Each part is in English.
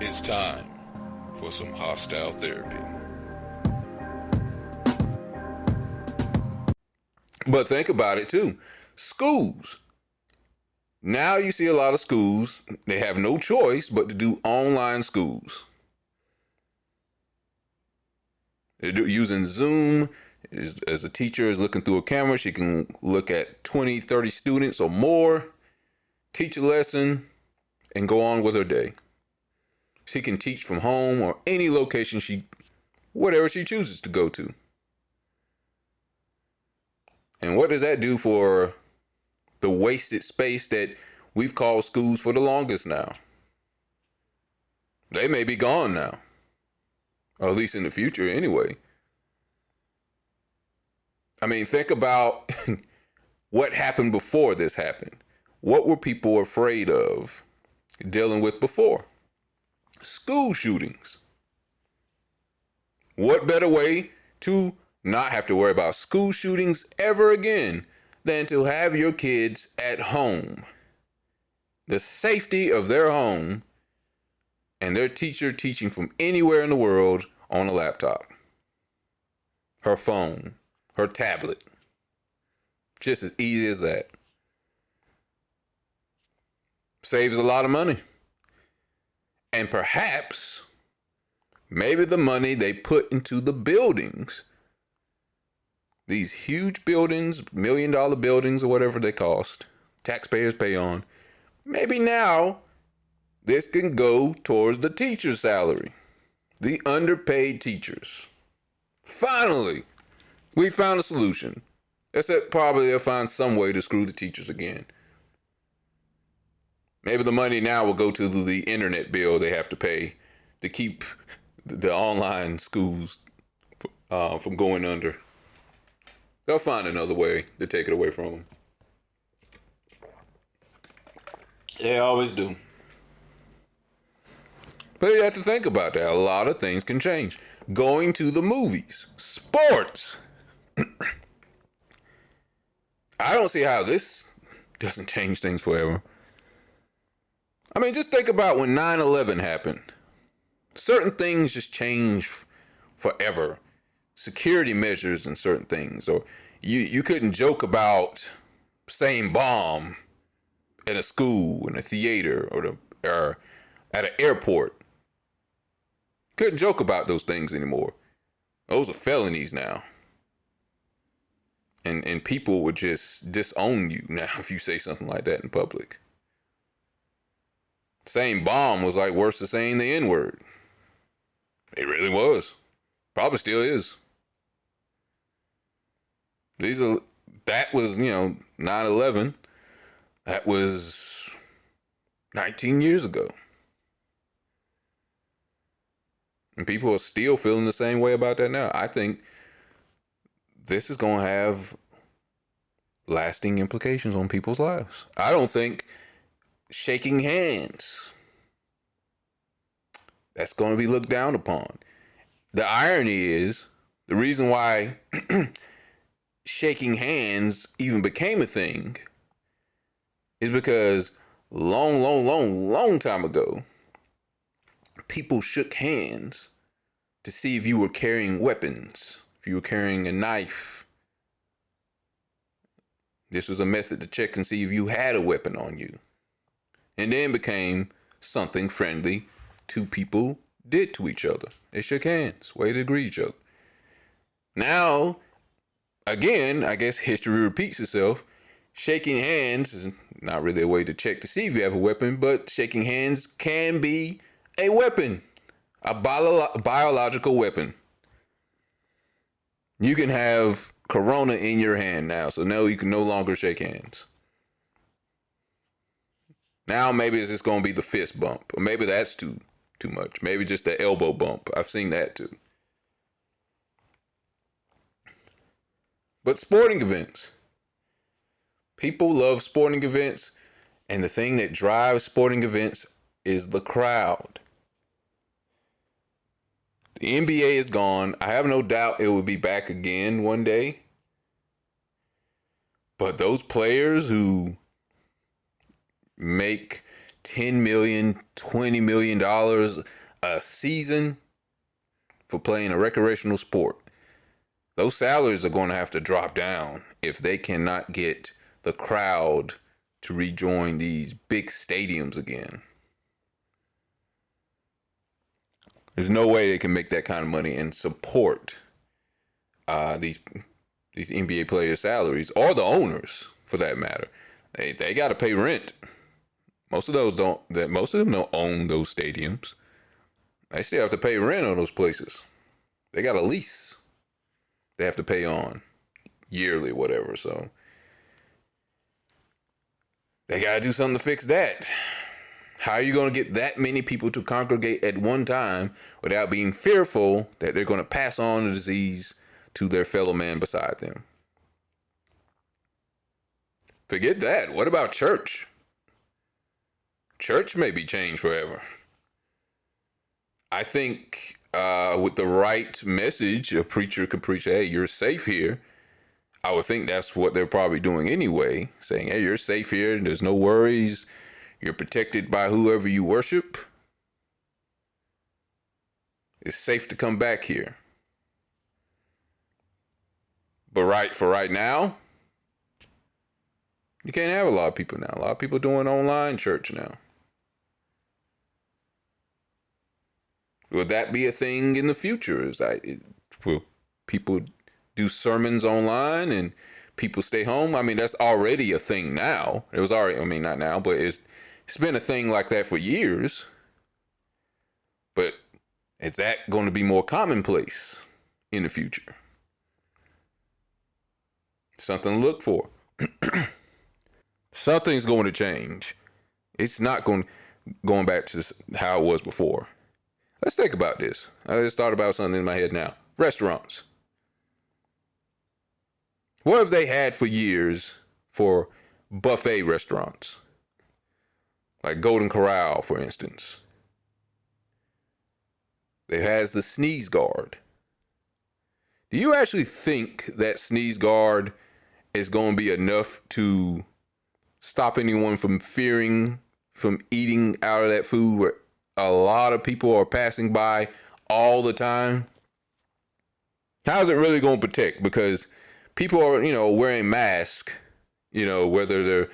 It's time for some hostile therapy. But think about it too. Schools. Now you see a lot of schools, they have no choice but to do online schools. They're using Zoom. As a teacher is looking through a camera, she can look at 20, 30 students or more, teach a lesson, and go on with her day. She can teach from home or any location whatever she chooses to go to. And what does that do for the wasted space that we've called schools for the longest now? They may be gone now, or at least in the future anyway. I mean, think about what happened before this happened. What were people afraid of dealing with before? School shootings. What better way to not have to worry about school shootings ever again than to have your kids at home? The safety of their home and their teacher teaching from anywhere in the world on a laptop, her phone, her tablet. Just as easy as that. Saves a lot of money. And perhaps, maybe the money they put into the buildings, these huge buildings, $1 million buildings or whatever they cost, taxpayers pay on, maybe now this can go towards the teacher's salary, the underpaid teachers. Finally, we found a solution. Except probably they'll find some way to screw the teachers again. Maybe the money now will go to the internet bill they have to pay to keep the online schools from going under. They'll find another way to take it away from them. They always do. But you have to think about that. A lot of things can change. Going to the movies, sports. I don't see how this doesn't change things forever. I mean, just think about when 9/11 happened. Certain things just change forever. Security measures and certain things. Or you couldn't joke about saying bomb in a school, in a theater, or at an airport. Couldn't joke about those things anymore. Those are felonies now. And people would just disown you now if you say something like that in public. Saying bomb was like worse than saying the N-word. It really was. Probably still is. That was, 9/11. That was 19 years ago. And people are still feeling the same way about that now. I think this is going to have lasting implications on people's lives. I don't think shaking hands, that's going to be looked down upon. The irony is, the reason why shaking hands even became a thing is because long time ago, people shook hands to see if you were carrying weapons, if you were carrying a knife. This was a method to check and see if you had a weapon on you. And then became something friendly two people did to each other. They shook hands, way to greet each other. Now, again, I guess history repeats itself. Shaking hands is not really a way to check to see if you have a weapon, but shaking hands can be a weapon, a biological weapon. You can have corona in your hand now, so now you can no longer shake hands. Now maybe it's just going to be the fist bump, or maybe that's too much. Maybe just the elbow bump. I've seen that too. But sporting events. People love sporting events, and the thing that drives sporting events is the crowd. The NBA is gone. I have no doubt it will be back again one day. But those players who make $10 million, $20 million a season for playing a recreational sport. Those salaries are going to have to drop down if they cannot get the crowd to rejoin these big stadiums again. There's no way they can make that kind of money and support these NBA players' salaries, or the owners for that matter. They got to pay rent. Most of them don't own those stadiums. They still have to pay rent on those places. They got a lease they have to pay on yearly, whatever. So they got to do something to fix that. How are you going to get that many people to congregate at one time without being fearful that they're going to pass on the disease to their fellow man beside them? Forget that. What about church? Church may be changed forever. I think with the right message, a preacher could preach, hey, you're safe here. I would think that's what they're probably doing anyway, saying, hey, you're safe here. There's no worries. You're protected by whoever you worship. It's safe to come back here. But for right now, you can't have a lot of people now. A lot of people doing online church now. Will that be a thing in the future? Will people do sermons online and people stay home? I mean, that's already a thing now. It was already, I mean, not now, but it's been a thing like that for years. But is that going to be more commonplace in the future? Something to look for. Something's going to change. It's not going back to how it was before. Let's think about this. I just thought about something in my head now. Restaurants. What have they had for years for buffet restaurants? Like Golden Corral, for instance. It has the sneeze guard. Do you actually think that sneeze guard is going to be enough to stop anyone from eating out of that food where a lot of people are passing by all the time? How's it really going to protect? Because people are, wearing masks, whether they're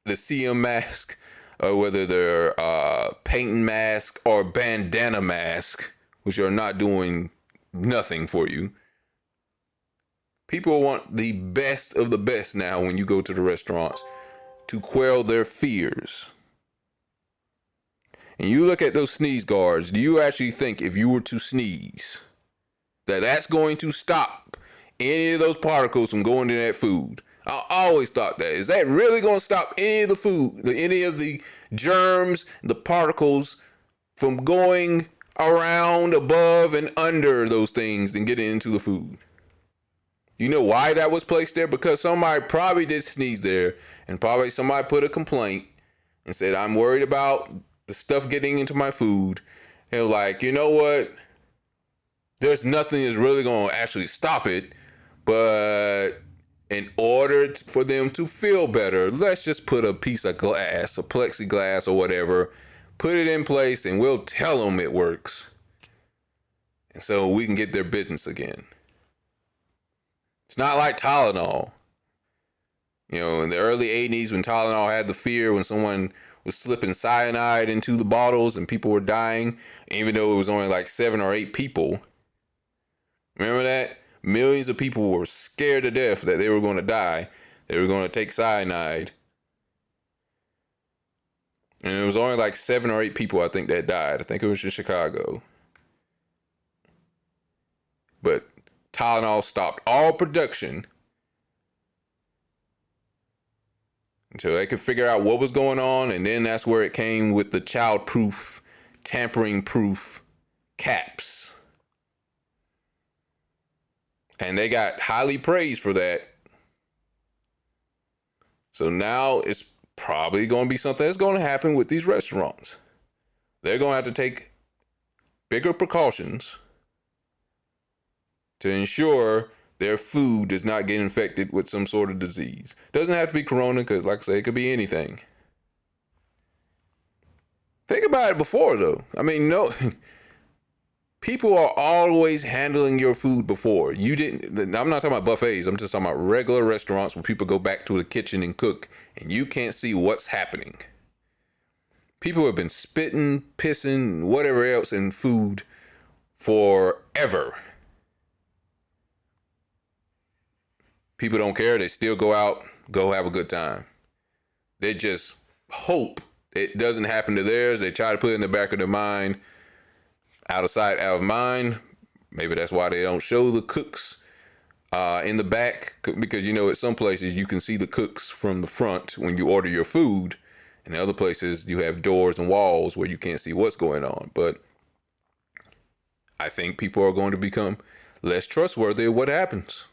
the CM mask or whether they're painting mask or bandana mask, which are not doing nothing for you. People want the best of the best now when you go to the restaurants to quell their fears. And you look at those sneeze guards, do you actually think if you were to sneeze, that's going to stop any of those particles from going to that food? I always thought that. Is that really going to stop any of the food, any of the germs, the particles from going around, above, and under those things and getting into the food? You know why that was placed there? Because somebody probably did sneeze there, and probably somebody put a complaint and said, I'm worried about the stuff getting into my food. And like, you know what? There's nothing that's really going to actually stop it. But in order for them to feel better, let's just put a piece of glass, a plexiglass or whatever, put it in place, and we'll tell them it works. And so we can get their business again. It's not like Tylenol. In the early 80s when Tylenol had the fear when someone was slipping cyanide into the bottles and people were dying, even though it was only like 7 or 8 people. Remember that? Millions of people were scared to death that they were going to die. They were going to take cyanide. And it was only like 7 or 8 people, I think, that died. I think it was in Chicago. But Tylenol stopped all production until they could figure out what was going on. And then that's where it came with the child-proof, tampering-proof caps. And they got highly praised for that. So now it's probably going to be something that's going to happen with these restaurants. They're going to have to take bigger precautions to ensure their food does not get infected with some sort of disease. Doesn't have to be corona, because like I say, it could be anything. Think about it before, though. I mean, no, people are always handling your food before. You didn't, I'm not talking about buffets. I'm just talking about regular restaurants where people go back to the kitchen and cook and you can't see what's happening. People have been spitting, pissing, whatever else in food forever. People don't care. They still go out, go have a good time. They just hope it doesn't happen to theirs. They try to put it in the back of their mind, out of sight, out of mind. Maybe that's why they don't show the cooks in the back, because you know at some places you can see the cooks from the front when you order your food, and other places you have doors and walls where you can't see what's going on. But I think people are going to become less trustworthy of what happens.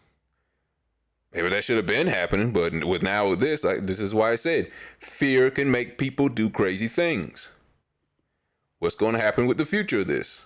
Maybe that should have been happening, but with this, this is why I said fear can make people do crazy things. What's going to happen with the future of this?